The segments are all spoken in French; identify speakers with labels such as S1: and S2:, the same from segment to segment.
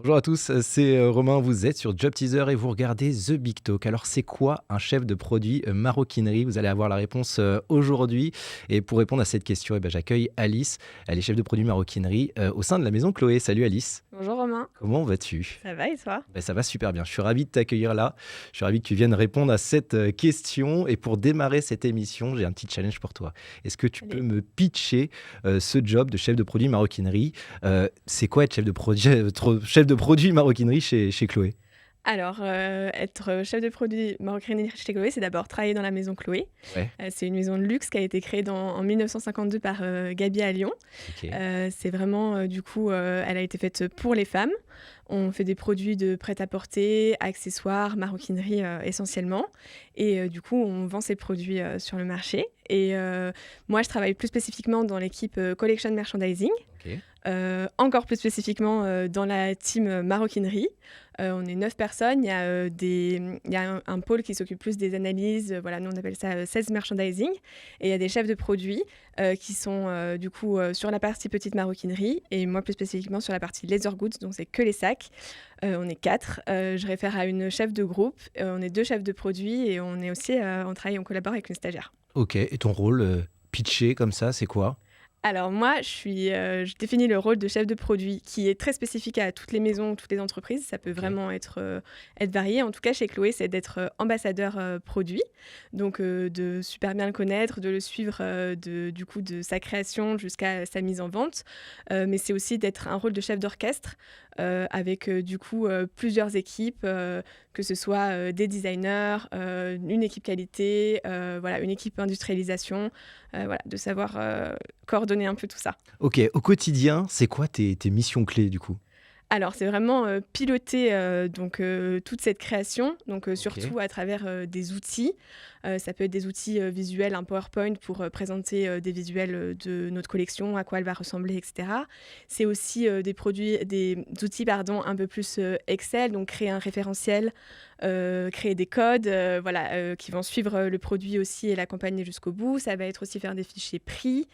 S1: Bonjour à tous, c'est Romain, vous êtes sur Job Teaser et vous regardez The Big Talk. Alors c'est quoi un chef de produit maroquinerie? Vous allez avoir la réponse aujourd'hui. Et pour répondre à cette question, j'accueille Alice. Elle est chef de produit maroquinerie au sein de la maison Chloé. Salut Alice,
S2: Bonjour Romain,
S1: comment vas-tu?
S2: ça va et toi?
S1: Ça va super bien, je suis ravi de t'accueillir là. Je suis ravi que tu viennes répondre à cette question. Et pour démarrer cette émission, j'ai un petit challenge pour toi. Est-ce que tu peux
S2: Allez.
S1: me pitcher ce job de chef de produit maroquinerie? C'est quoi être chef de produit, chef de produit maroquinerie chez Chloé?
S2: Alors, être chef de produit maroquinerie chez Chloé, c'est d'abord travailler dans la maison Chloé.
S1: Ouais,
S2: C'est une maison de luxe qui a été créée en 1952 par Gabi à Lyon.
S1: ok.
S2: C'est vraiment, elle a été faite pour les femmes. On fait des produits de prêt-à-porter, accessoires, maroquinerie essentiellement. Et du coup, on vend ces produits sur le marché. Et moi, je travaille plus spécifiquement dans l'équipe Collection Merchandising.
S1: Ok.
S2: Encore plus spécifiquement dans la team maroquinerie. On est 9 personnes. Il y a un pôle qui s'occupe plus des analyses. Voilà, nous, on appelle ça sales merchandising. Et il y a des chefs de produits qui sont sur la partie petite maroquinerie et moi plus spécifiquement sur la partie leather goods, donc c'est que les sacs. On est 4. Je réfère à une chef de groupe. On est 2 chefs de produits et on est aussi, on collabore avec une stagiaire.
S1: Ok, et ton rôle pitché comme ça, c'est quoi?
S2: Alors moi, je définis le rôle de chef de produit qui est très spécifique à toutes les maisons, toutes les entreprises. Ça peut
S1: Ok.
S2: vraiment être varié. En tout cas, chez Chloé, c'est d'être ambassadeur produit. Donc de super bien le connaître, de le suivre de sa création jusqu'à sa mise en vente. Mais c'est aussi d'être un rôle de chef d'orchestre avec plusieurs équipes, que ce soit des designers, une équipe qualité, une équipe industrialisation. De savoir coordonner un peu tout ça.
S1: Ok, au quotidien, c'est quoi tes missions clés du coup?
S2: Alors, c'est vraiment piloter toute cette création,
S1: Ok.
S2: surtout à travers des outils. Ça peut être des outils visuels, un PowerPoint pour présenter des visuels de notre collection, à quoi elle va ressembler, etc. C'est aussi des outils un peu plus Excel, donc créer un référentiel, créer des codes qui vont suivre le produit aussi et l'accompagner jusqu'au bout. Ça va être aussi faire des fichiers prix,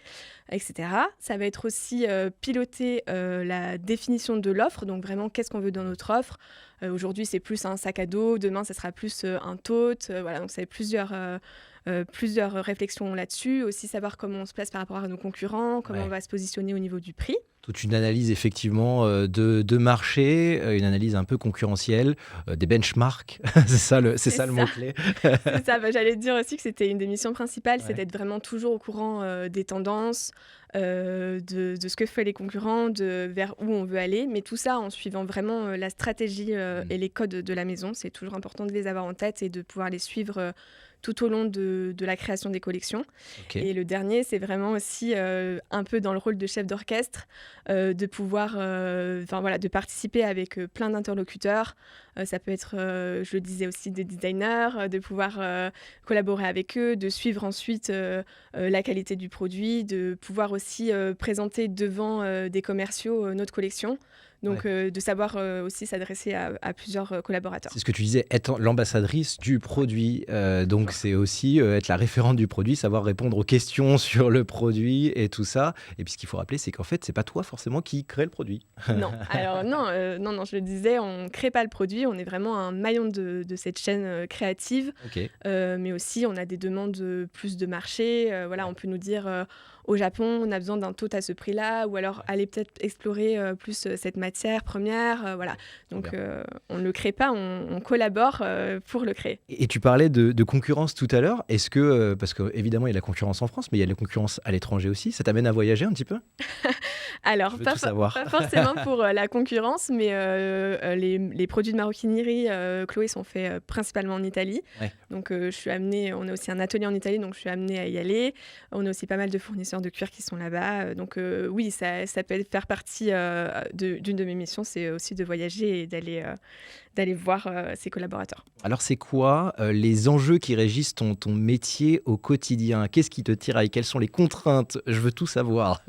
S2: etc. Ça va être aussi piloter la définition de l'offre, donc vraiment qu'est-ce qu'on veut dans notre offre. Aujourd'hui, c'est plus un sac à dos, demain, ça sera plus un tote. Donc ça va être plusieurs réflexions là-dessus. Aussi savoir comment on se place par rapport à nos concurrents, comment on
S1: Ouais.
S2: va se positionner au niveau du prix.
S1: Toute une analyse effectivement de marché, une analyse un peu concurrentielle, des benchmarks, c'est
S2: C'est
S1: ça le
S2: ça.
S1: mot-clé.
S2: C'est ça, j'allais te dire aussi que c'était une des missions principales, c'est
S1: Ouais.
S2: d'être vraiment toujours au courant des tendances, de ce que font les concurrents, vers où on veut aller, mais tout ça en suivant vraiment la stratégie
S1: Mm.
S2: et les codes de la maison. C'est toujours important de les avoir en tête et de pouvoir les suivre tout au long de la création des collections.
S1: Ok.
S2: Et le dernier, c'est vraiment aussi un peu dans le rôle de chef d'orchestre, de pouvoir, de participer avec plein d'interlocuteurs. Ça peut être, je le disais aussi, des designers, de pouvoir collaborer avec eux, de suivre ensuite la qualité du produit, de pouvoir aussi présenter devant des commerciaux notre collection.
S1: Ouais.
S2: Donc, de savoir aussi s'adresser à plusieurs collaborateurs.
S1: C'est ce que tu disais, être l'ambassadrice du produit. Donc, c'est aussi être la référente du produit, savoir répondre aux questions sur le produit et tout ça. Et puis, ce qu'il faut rappeler, c'est qu'en fait, c'est pas toi forcément qui crée le produit.
S2: Non, alors non, non, je le disais, on ne crée pas le produit, on est vraiment un maillon de cette chaîne créative,
S1: Ok.
S2: mais aussi on a des demandes plus de marché.
S1: Ouais.
S2: On peut nous dire au Japon, on a besoin d'un tote à ce prix-là, ou alors aller peut-être explorer plus cette matière première.
S1: Trop
S2: Donc
S1: bien.
S2: on ne le crée pas, on collabore pour le créer.
S1: Et tu parlais de concurrence tout à l'heure. Est-ce que, parce qu'évidemment, il y a la concurrence en France, mais il y a la concurrence à l'étranger aussi, ça t'amène à voyager un petit peu? Je
S2: Alors,
S1: veux tout savoir.
S2: pas forcément pour la concurrence, mais les produits de maroquinerie, Chloé, sont faits principalement en Italie.
S1: Ouais.
S2: Donc, on a aussi un atelier en Italie, donc je suis amenée à y aller. On a aussi pas mal de fournisseurs de cuir qui sont là-bas. Oui, ça peut faire partie d'une de mes missions, c'est aussi de voyager et d'aller voir ses collaborateurs.
S1: Alors, c'est quoi les enjeux qui régissent ton métier au quotidien? Qu'est-ce qui te tiraille? Quelles sont les contraintes? Je veux tout savoir.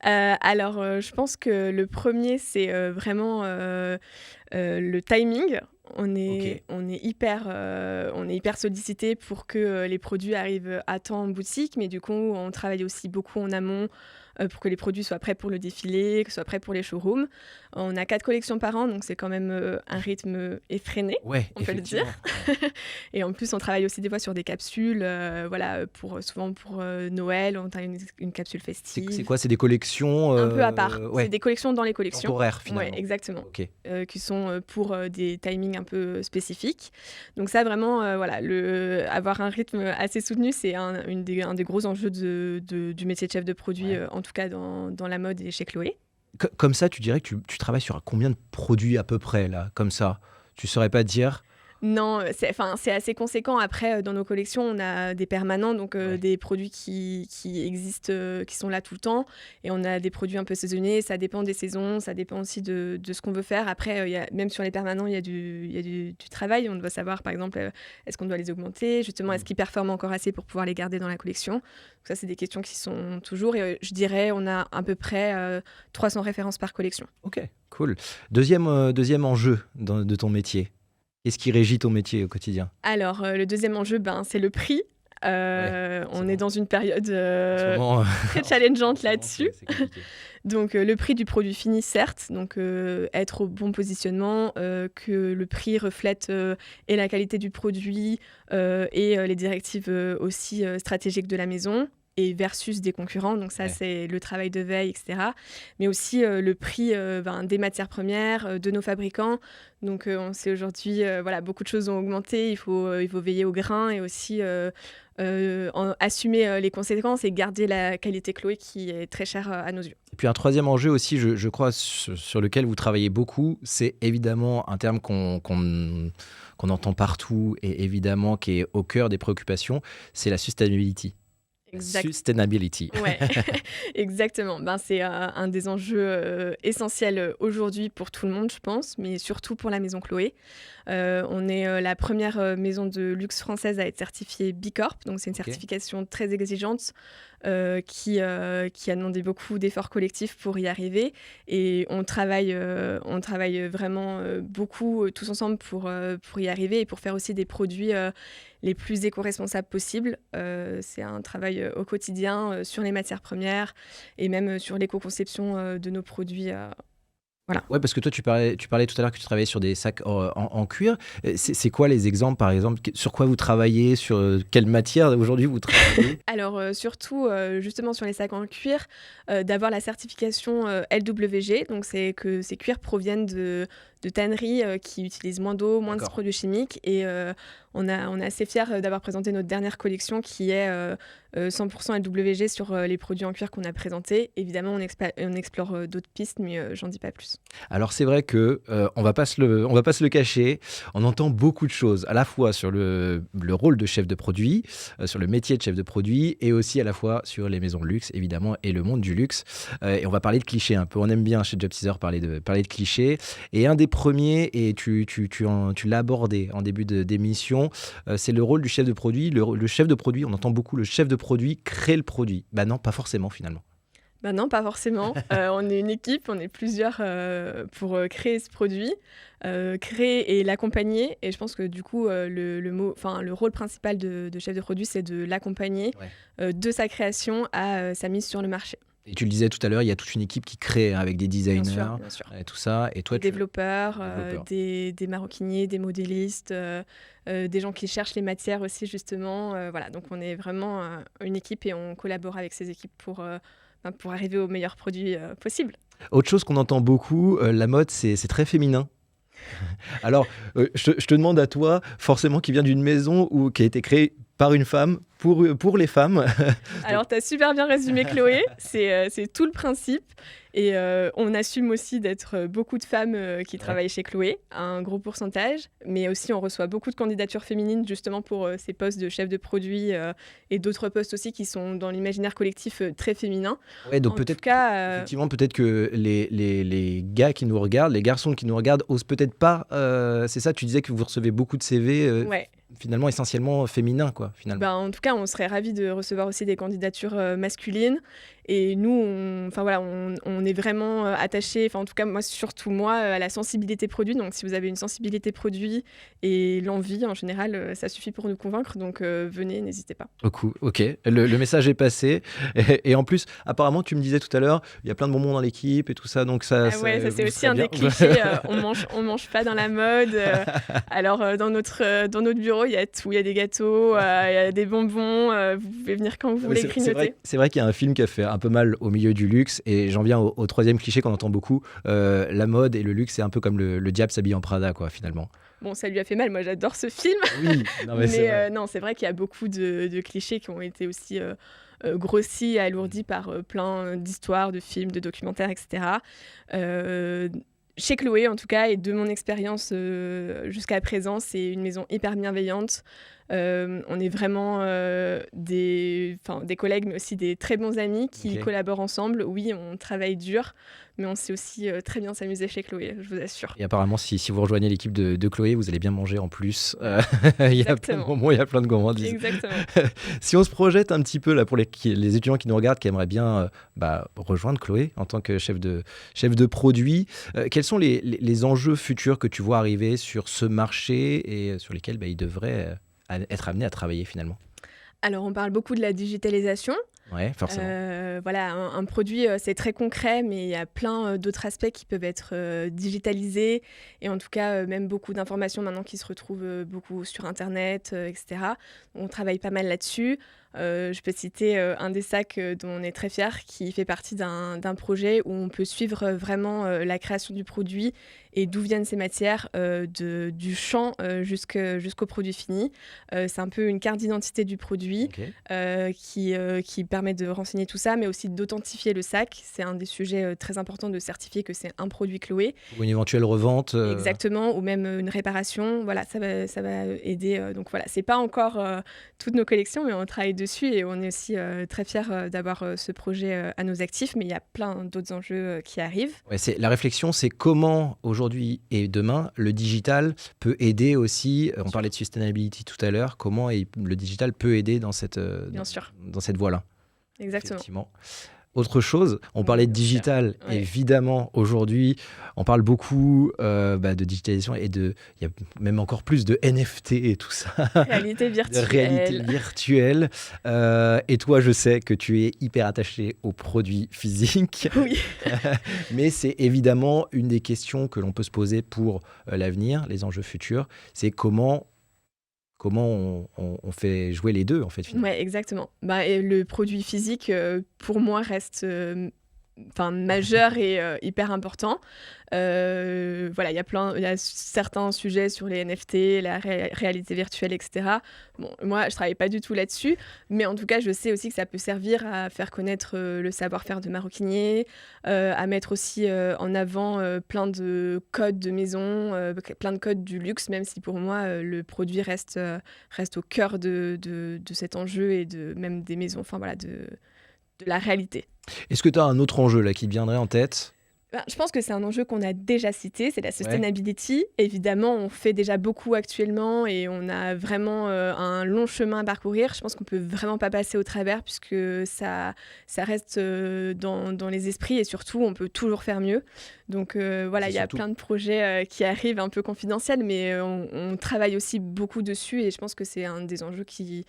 S2: Je pense que le premier, c'est vraiment le timing.
S1: Ok.
S2: On est hyper sollicité pour que les produits arrivent à temps en boutique, mais du coup, on travaille aussi beaucoup en amont pour que les produits soient prêts pour le défilé, que ce soit prêts pour les showrooms. On a 4 collections par an, donc c'est quand même un rythme effréné,
S1: Ouais,
S2: on peut le dire.
S1: effectivement.
S2: Et en plus, on travaille aussi des fois sur des capsules, voilà, souvent pour Noël, on a une capsule
S1: C'est
S2: festive.
S1: quoi? C'est des collections
S2: Un peu à part. C'est
S1: ouais,
S2: des collections dans les collections.
S1: temporaires
S2: Ouais,
S1: finalement.
S2: exactement.
S1: Ok.
S2: Qui sont pour des timings un peu spécifiques. Donc ça, vraiment, voilà, avoir un rythme assez soutenu, c'est un des gros enjeux du métier de chef de produit,
S1: Ouais.
S2: en tout cas dans la mode et chez Chloé.
S1: Comme ça, tu dirais que tu travailles sur combien de produits à peu près, là, comme ça? Tu saurais pas dire?
S2: Non, c'est assez conséquent. Après, dans nos collections, on a des permanents, donc
S1: Ouais.
S2: des produits qui existent, qui sont là tout le temps. Et on a des produits un peu saisonniers. Ça dépend des saisons, ça dépend aussi de ce qu'on veut faire. Après, même sur les permanents, il y a du travail. On doit savoir, par exemple, est-ce qu'on doit les augmenter? Justement, est-ce qu'ils performent encore assez pour pouvoir les garder dans la collection? Donc ça, c'est des questions qui sont toujours. Et je dirais, on a à peu près 300 références par collection.
S1: Ok, cool. Deuxième enjeu de ton métier. Qu'est-ce qui régit ton métier au quotidien?
S2: Alors, le deuxième enjeu, c'est le prix.
S1: Ouais,
S2: On
S1: forcément.
S2: est dans une période
S1: En ce moment,
S2: très challengeante
S1: c'est
S2: là-dessus.
S1: c'est compliqué.
S2: Donc, le prix du produit fini, certes, donc être au bon positionnement, que le prix reflète et la qualité du produit et les directives aussi stratégiques de la maison et versus des concurrents. Donc ça,
S1: Ouais.
S2: c'est le travail de veille, etc. Mais aussi le prix des matières premières, de nos fabricants. Donc on sait aujourd'hui, voilà, beaucoup de choses ont augmenté. Il faut veiller au grain et aussi assumer les conséquences et garder la qualité Chloé qui est très chère à nos yeux.
S1: Et puis un troisième enjeu aussi, je crois, sur lequel vous travaillez beaucoup, c'est évidemment un terme qu'on entend partout et évidemment qui est au cœur des préoccupations, c'est la sustainability.
S2: Exact.
S1: Sustainability.
S2: Ouais, exactement. C'est un des enjeux essentiels aujourd'hui pour tout le monde, je pense, mais surtout pour la maison Chloé. On est la première maison de luxe française à être certifiée B Corp, donc c'est une
S1: Ok.
S2: certification très exigeante qui a demandé beaucoup d'efforts collectifs pour y arriver. Et on travaille vraiment beaucoup tous ensemble pour y arriver et pour faire aussi des produits les plus éco-responsables possibles. C'est un travail au quotidien sur les matières premières et même sur l'éco-conception de nos produits. Voilà.
S1: Ouais, parce que toi, tu parlais tout à l'heure que tu travaillais sur des sacs en cuir. C'est quoi les exemples, par exemple? Sur quoi vous travaillez? Sur quelle matière aujourd'hui vous travaillez?
S2: Alors, surtout, justement sur les sacs en cuir, d'avoir la certification LWG. Donc, c'est que ces cuirs proviennent de tanneries qui utilisent moins d'eau, moins de
S1: D'accord.
S2: produits chimiques. Et on est assez fiers d'avoir présenté notre dernière collection qui est 100% LWG sur les produits en cuir qu'on a présentés. Évidemment, on explore d'autres pistes, mais j'en dis pas plus.
S1: Alors c'est vrai que on va pas se le cacher, on entend beaucoup de choses, à la fois sur le rôle de chef de produit, sur le métier de chef de produit, et aussi à la fois sur les maisons de luxe, évidemment, et le monde du luxe. Et on va parler de clichés un peu. On aime bien chez Job Teaser parler de clichés. Et un des premiers, et tu l'as abordé en début d'émission, c'est le rôle du chef de produit. Le chef de produit, on entend beaucoup le chef de produit crée le produit. Bah non, pas forcément finalement.
S2: Bah non, pas forcément. On est une équipe, on est plusieurs pour créer ce produit, créer et l'accompagner. Et je pense que du coup, le rôle principal de chef de produit, c'est de l'accompagner de sa création à sa mise sur le marché.
S1: Et tu le disais tout à l'heure, il y a toute une équipe qui crée avec des designers,
S2: Bien sûr.
S1: et tout ça. Et toi,
S2: Des développeurs,
S1: développeurs.
S2: des maroquiniers, des modélistes, des gens qui cherchent les matières aussi justement. Voilà, donc on est vraiment une équipe et on collabore avec ces équipes pour arriver au meilleur produit possible.
S1: Autre chose qu'on entend beaucoup, la mode, c'est très féminin. Alors, je te demande à toi, forcément, qui vient d'une maison qui a été créée par une femme, pour les femmes.
S2: Alors, tu as super bien résumé, Chloé. C'est tout le principe. Et on assume aussi d'être beaucoup de femmes qui travaillent chez Chloé, un gros pourcentage. Mais aussi, on reçoit beaucoup de candidatures féminines justement pour ces postes de chef de produit et d'autres postes aussi qui sont dans l'imaginaire collectif très féminin.
S1: Ouais, donc
S2: En
S1: peut-être,
S2: tout cas,
S1: effectivement, peut-être que les gars qui nous regardent, les garçons qui nous regardent, osent peut-être pas. C'est ça, tu disais que vous recevez beaucoup de CV,
S2: ouais.
S1: finalement essentiellement féminins, quoi, finalement.
S2: En tout cas, on serait ravis de recevoir aussi des candidatures masculines. Et nous, on on est vraiment attaché, enfin en tout cas moi surtout moi, à la sensibilité produit. Donc si vous avez une sensibilité produit et l'envie en général, ça suffit pour nous convaincre. Donc venez, n'hésitez pas.
S1: Ok, le message est passé. Et en plus, apparemment, tu me disais tout à l'heure, il y a plein de bonbons dans l'équipe et tout ça, donc
S2: Ah ouais, ça c'est
S1: vous
S2: aussi
S1: serez
S2: un
S1: bien.
S2: des clichés. On mange pas dans la mode. Alors dans notre bureau, il y a tout. Il y a des gâteaux, il y a des bonbons. Vous pouvez venir quand vous
S1: Non, mais
S2: voulez
S1: c'est
S2: grignoter.
S1: vrai qu'il y a un film qui a fait un peu mal au milieu du luxe, et j'en viens au troisième cliché qu'on entend beaucoup. La mode et le luxe, c'est un peu comme le diable s'habille en Prada, quoi, finalement.
S2: Bon, ça lui a fait mal. Moi, j'adore ce film.
S1: Oui, non, mais c'est
S2: Mais
S1: vrai.
S2: non, c'est vrai qu'il y a beaucoup de clichés qui ont été aussi grossis et alourdis par plein d'histoires, de films, de documentaires, etc. Euh, Chez Chloé, en tout cas, et de mon expérience jusqu'à présent, c'est une maison hyper bienveillante. On est vraiment des collègues, mais aussi des très bons amis qui
S1: Ok.
S2: collaborent ensemble. Oui, on travaille dur, mais on sait aussi très bien s'amuser chez Chloé, je vous assure.
S1: Et apparemment, si vous rejoignez l'équipe de Chloé, vous allez bien manger en plus. Il y a plein de
S2: Exactement.
S1: bonbons, il y a plein de gourmandises.
S2: Exactement.
S1: Si on se projette un petit peu là pour les étudiants qui nous regardent, qui aimeraient bien rejoindre Chloé en tant que chef de produit, quels sont les enjeux futurs que tu vois arriver sur ce marché et sur lesquels ils devraient être amenés à travailler finalement?
S2: Alors, on parle beaucoup de la digitalisation.
S1: Ouais, forcément.
S2: Voilà, un produit, c'est très concret, mais il y a plein d'autres aspects qui peuvent être digitalisés. Et en tout cas, même beaucoup d'informations maintenant qui se retrouvent beaucoup sur Internet, etc. On travaille pas mal là-dessus. Je peux citer un des sacs dont on est très fier, qui fait partie d'un projet où on peut suivre vraiment la création du produit et d'où viennent ces matières, du champ jusqu'au produit fini. C'est un peu une carte d'identité du produit
S1: Ok.
S2: qui permet de renseigner tout ça, mais aussi d'authentifier le sac. C'est un des sujets très importants de certifier que c'est un produit Chloé.
S1: Ou une éventuelle revente.
S2: Exactement, ou même une réparation. Voilà, ça va aider. Donc voilà, c'est pas encore toutes nos collections, mais on travaille dessus et on est aussi très fiers d'avoir ce projet à nos actifs. Mais il y a plein d'autres enjeux qui arrivent.
S1: Ouais, la réflexion, c'est comment aujourd'hui et demain le digital peut aider aussi. On parlait de sustainability tout à l'heure. Comment le digital peut aider dans
S2: Bien sûr,
S1: dans cette voie-là.
S2: exactement.
S1: Effectivement. Autre chose, on
S2: Oui,
S1: parlait de
S2: bien sûr.
S1: digital,
S2: Ouais.
S1: évidemment, aujourd'hui, on parle beaucoup de digitalisation il y a même encore plus de NFT et tout ça,
S2: Réalité
S1: de réalité
S2: virtuelle.
S1: virtuelle. Et toi, je sais que tu es hyper attaché aux produits physiques,
S2: Oui.
S1: mais c'est évidemment une des questions que l'on peut se poser pour l'avenir, les enjeux futurs, c'est comment on fait jouer les deux, en fait, finalement.
S2: Ouais, exactement. Et le produit physique, pour moi, reste majeur et hyper important. Voilà, il y a certains sujets sur les NFT, la réalité virtuelle, etc. Bon, moi, je travaille pas du tout là-dessus, mais en tout cas, je sais aussi que ça peut servir à faire connaître le savoir-faire de maroquinier, à mettre aussi en avant plein de codes de maison, plein de codes du luxe, même si pour moi, le produit reste au cœur de cet enjeu et même des maisons, enfin voilà, de la réalité.
S1: Est-ce que tu as un autre enjeu là qui te viendrait en tête?
S2: Je pense que c'est un enjeu qu'on a déjà cité, c'est la
S1: Ouais.
S2: sustainability. Évidemment, on fait déjà beaucoup actuellement et on a vraiment un long chemin à parcourir. Je pense qu'on peut vraiment pas passer au travers puisque ça reste dans les esprits et surtout, on peut toujours faire mieux. Donc voilà,
S1: C'est
S2: il y a
S1: surtout
S2: plein de projets qui arrivent un peu confidentiels, mais on travaille aussi beaucoup dessus et je pense que c'est un des enjeux qui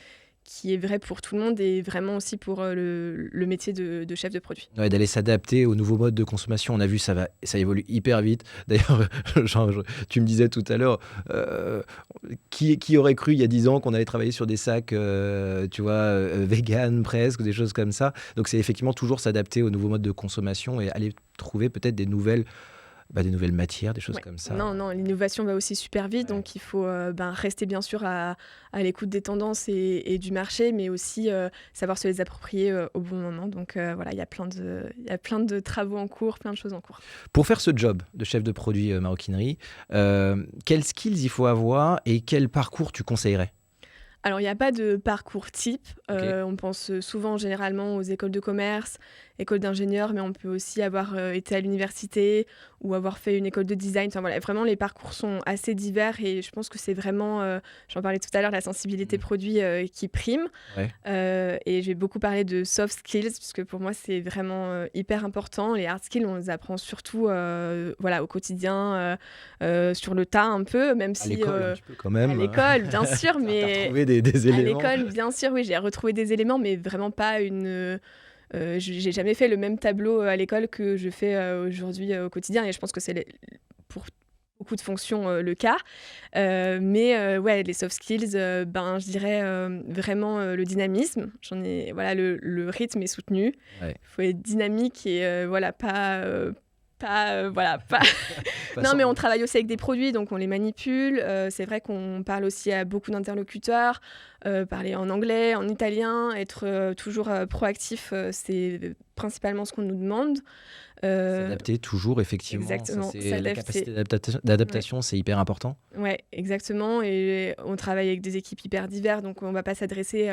S2: est vrai pour tout le monde et vraiment aussi pour le métier de chef de produit.
S1: Ouais, d'aller s'adapter aux nouveaux modes de consommation. On a vu, ça évolue hyper vite. D'ailleurs, tu me disais tout à l'heure, qui aurait cru il y a 10 ans qu'on allait travailler sur des sacs, tu vois, vegan presque, des choses comme ça. Donc c'est effectivement toujours s'adapter aux nouveaux modes de consommation et aller trouver peut-être des nouvelles matières, des choses
S2: Ouais.
S1: comme ça.
S2: Non, l'innovation va aussi super vite,
S1: Ouais.
S2: donc il faut rester bien sûr à l'écoute des tendances et du marché, mais aussi savoir se les approprier au bon moment. Donc voilà, il y a plein de travaux en cours, plein de choses en cours.
S1: Pour faire ce job de chef de produit maroquinerie, quels skills il faut avoir et quel parcours tu conseillerais?
S2: Alors, il n'y a pas de parcours type.
S1: Ok.
S2: On pense souvent généralement aux écoles de commerce, écoles d'ingénieurs, mais on peut aussi avoir été à l'université ou avoir fait une école de design. Enfin voilà, vraiment les parcours sont assez divers et je pense que c'est vraiment, j'en parlais tout à l'heure, la sensibilité
S1: Mm.
S2: produit qui prime.
S1: Ouais.
S2: Et je vais beaucoup parler de soft skills, puisque pour moi c'est vraiment hyper important. Les hard skills, on les apprend surtout voilà, au quotidien, sur le tas un peu, même
S1: À
S2: si
S1: l'école, un petit peu quand
S2: à
S1: même.
S2: l'école, bien sûr,
S1: T'as
S2: mais
S1: retrouvé des
S2: à
S1: éléments.
S2: l'école, bien sûr, oui, j'ai retrouvé des éléments, mais vraiment pas une. J'ai jamais fait le même tableau à l'école que je fais aujourd'hui au quotidien, et je pense que c'est pour beaucoup de fonctions le cas. Mais ouais, les soft skills, ben, je dirais vraiment le dynamisme. Voilà, le rythme est soutenu.
S1: Ouais.
S2: Il faut être dynamique et voilà, voilà, pas.
S1: Pas
S2: Non,
S1: sans-
S2: mais on travaille aussi avec des produits, donc on les manipule. C'est vrai qu'on parle aussi à beaucoup d'interlocuteurs, parler en anglais, en italien, être toujours proactif, c'est principalement ce qu'on nous demande. Euh,
S1: S'adapter toujours, effectivement. Ça,
S2: Exactement,
S1: c'est la
S2: s'adapter.
S1: capacité
S2: Ouais.
S1: d'adaptation, c'est hyper important.
S2: Ouais, exactement. Et on travaille avec des équipes hyper diverses, donc on ne va pas s'adresser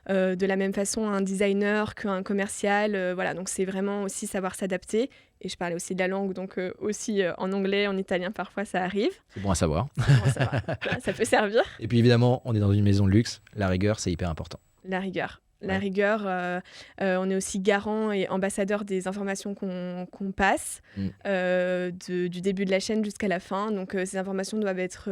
S2: de la même façon à un designer qu'à un commercial. Voilà, donc c'est vraiment aussi savoir s'adapter. Et je parlais aussi de la langue, donc aussi en anglais, en italien, parfois ça arrive.
S1: C'est bon à savoir.
S2: Bon, ça va. Voilà, ça peut servir.
S1: Et puis évidemment, on est dans une maison de luxe. La rigueur, c'est hyper important.
S2: La rigueur. La
S1: Ouais.
S2: rigueur, on est aussi garant et ambassadeur des informations qu'on passe,
S1: Mm.
S2: du début de la chaîne jusqu'à la fin. Donc ces informations doivent être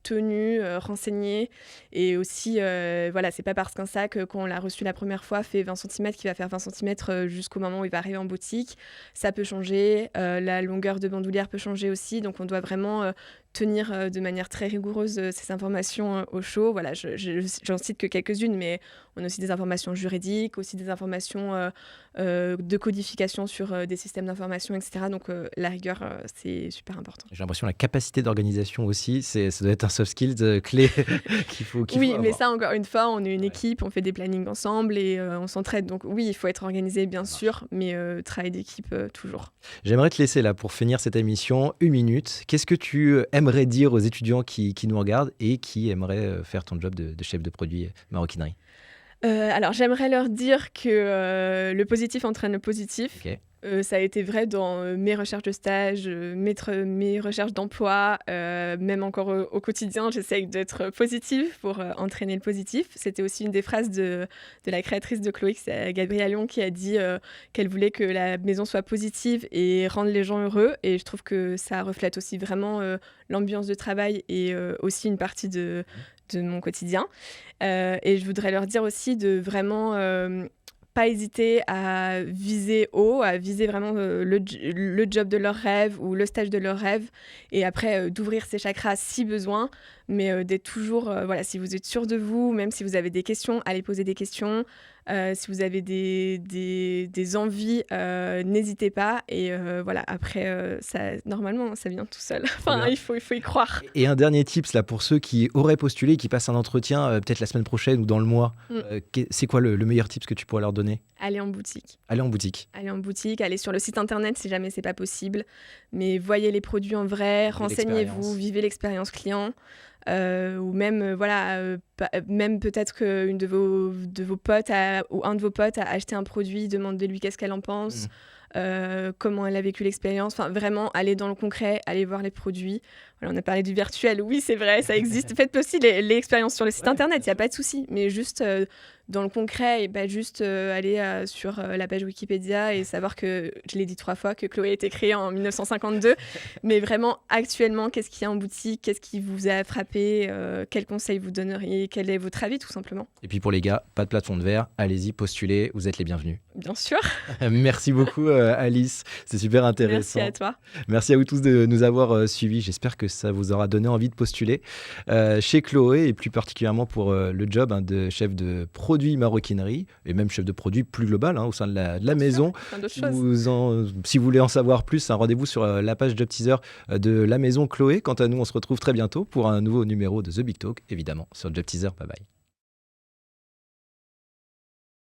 S2: tenues, renseignées. Et aussi, voilà, c'est pas parce qu'un sac, quand on l'a reçu la première fois, fait 20 cm qu'il va faire 20 cm jusqu'au moment où il va arriver en boutique. Ça peut changer. La longueur de bandoulière peut changer aussi. Donc on doit vraiment tenir de manière très rigoureuse ces informations au chaud. Voilà, j'en cite que quelques-unes, mais on a aussi des informations juridiques, aussi des informations de codification sur des systèmes d'information, etc. Donc la rigueur, c'est super important.
S1: J'ai l'impression que la capacité d'organisation aussi, ça doit être un soft skills clé qu'il
S2: Oui,
S1: faut
S2: mais
S1: avoir.
S2: ça, encore une fois, on est une
S1: Ouais.
S2: équipe, on fait des plannings ensemble et on s'entraide. Donc oui, il faut être organisé, bien
S1: Ça marche.
S2: sûr, mais travail d'équipe, toujours.
S1: J'aimerais te laisser là pour finir cette émission, 1 minute. Qu'est-ce que tu aimerais dire aux étudiants qui nous regardent et qui aimeraient faire ton job de chef de produit maroquinerie?
S2: Alors, j'aimerais leur dire que le positif entraîne le positif.
S1: Ok.
S2: Ça a été vrai dans mes recherches de stage, mes recherches d'emploi, même encore au quotidien, j'essaye d'être positive pour entraîner le positif. C'était aussi une des phrases de la créatrice de Chloé, c'est Gabrielle Lyon, qui a dit qu'elle voulait que la maison soit positive et rendre les gens heureux. Et je trouve que ça reflète aussi vraiment l'ambiance de travail et aussi une partie de mon quotidien. Et je voudrais leur dire aussi de vraiment pas hésiter à viser haut, à viser vraiment le job de leur rêve ou le stage de leur rêve, et après d'ouvrir ses chakras si besoin, mais d'être toujours, voilà, si vous êtes sûr de vous, même si vous avez des questions, allez poser des questions. Si vous avez des envies, n'hésitez pas. Et voilà, après, normalement, ça vient tout seul. Enfin,
S1: bien.
S2: il faut y croire.
S1: Et un dernier tips là pour ceux qui auraient postulé, qui passent un entretien peut-être la semaine prochaine ou dans le mois. C'est quoi le meilleur tips que tu pourrais leur donner?
S2: Allez en boutique.
S1: Aller en boutique.
S2: Allez en boutique, allez sur le site internet si jamais c'est pas possible. Mais voyez les produits en vrai, renseignez-vous,
S1: l'expérience.
S2: vivez l'expérience client. Ou même, même peut-être qu'une de vos potes ou un de vos potes a acheté un produit, demandez-lui qu'est-ce qu'elle en pense, comment elle a vécu l'expérience. Enfin, vraiment, allez dans le concret, allez voir les produits. Voilà, on a parlé du virtuel, oui, c'est vrai, ça existe. Faites aussi l'expérience sur le site internet, il n'y a pas de souci. Mais juste dans le concret, et pas juste aller sur la page Wikipédia et savoir que, je l'ai dit 3 fois, que Chloé a été créée en 1952. Mais vraiment, actuellement, qu'est-ce qu'il y a en boutique? Qu'est-ce qui vous a frappé? Quels conseils vous donneriez? Quel est votre avis, tout simplement?
S1: Et puis pour les gars, pas de plafond de verre, allez-y, postulez, vous êtes les bienvenus.
S2: Bien sûr.
S1: Merci beaucoup Alice, c'est super intéressant.
S2: Merci à toi.
S1: Merci à vous tous de nous avoir suivis. J'espère que ça vous aura donné envie de postuler chez Chloé, et plus particulièrement pour le job de chef de produit maroquinerie, et même chef de produit plus global au sein de la maison.
S2: Plein d'autres choses.
S1: Si vous voulez en savoir plus, un rendez-vous sur la page Job Teaser de la maison Chloé. Quant à nous, on se retrouve très bientôt pour un nouveau numéro de The Big Talk, évidemment sur Job Teaser. Bye bye.